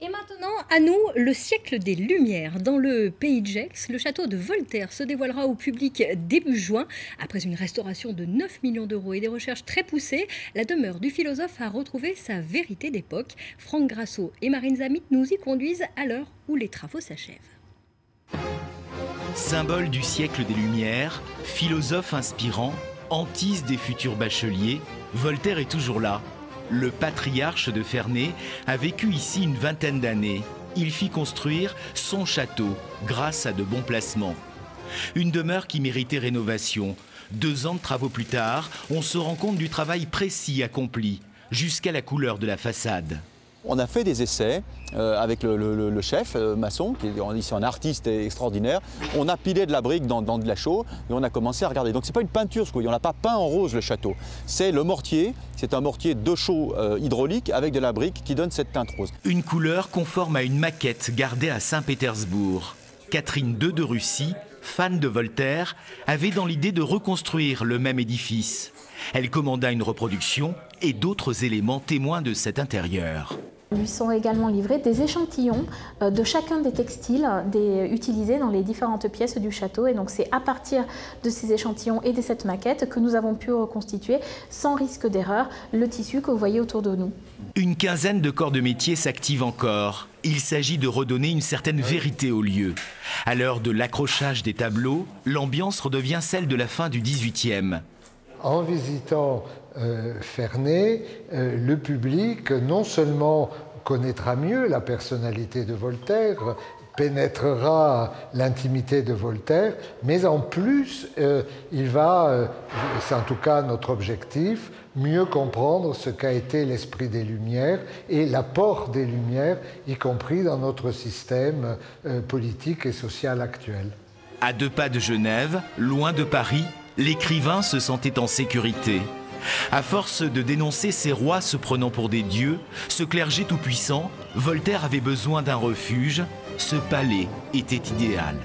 Et maintenant, à nous, le siècle des Lumières. Dans le pays de Gex, le château de Voltaire se dévoilera au public début juin. Après une restauration de 9 millions d'euros et des recherches très poussées, la demeure du philosophe a retrouvé sa vérité d'époque. Franck Grasso et Marine Zamit nous y conduisent à l'heure où les travaux s'achèvent. Symbole du siècle des Lumières, philosophe inspirant, hantise des futurs bacheliers, Voltaire est toujours là. Le patriarche de Ferney a vécu ici une vingtaine d'années. Il fit construire son château grâce à de bons placements. Une demeure qui méritait rénovation. 2 ans de travaux plus tard, on se rend compte du travail précis accompli, jusqu'à la couleur de la façade. On a fait des essais avec le chef maçon, qui est ici un artiste extraordinaire. On a pilé de la brique dans de la chaux et on a commencé à regarder. Donc c'est pas une peinture, on n'a pas peint en rose le château. C'est le mortier, c'est un mortier de chaux hydraulique avec de la brique qui donne cette teinte rose. Une couleur conforme à une maquette gardée à Saint-Pétersbourg. Catherine II de Russie, fan de Voltaire, avait dans l'idée de reconstruire le même édifice. Elle commanda une reproduction et d'autres éléments témoins de cet intérieur. Lui sont également livrés des échantillons de chacun des textiles utilisés dans les différentes pièces du château. Et donc c'est à partir de ces échantillons et de cette maquette que nous avons pu reconstituer sans risque d'erreur le tissu que vous voyez autour de nous. Une quinzaine de corps de métier s'activent encore. Il s'agit de redonner une certaine vérité au lieu. À l'heure de l'accrochage des tableaux, l'ambiance redevient celle de la fin du XVIIIe. En visitant Ferney, le public non seulement connaîtra mieux la personnalité de Voltaire, pénétrera l'intimité de Voltaire, mais en plus, il va, c'est en tout cas notre objectif, mieux comprendre ce qu'a été l'esprit des Lumières et l'apport des Lumières, y compris dans notre système politique et social actuel. À 2 pas de Genève, loin de Paris, l'écrivain se sentait en sécurité. À force de dénoncer ces rois se prenant pour des dieux, ce clergé tout-puissant, Voltaire avait besoin d'un refuge. Ce palais était idéal.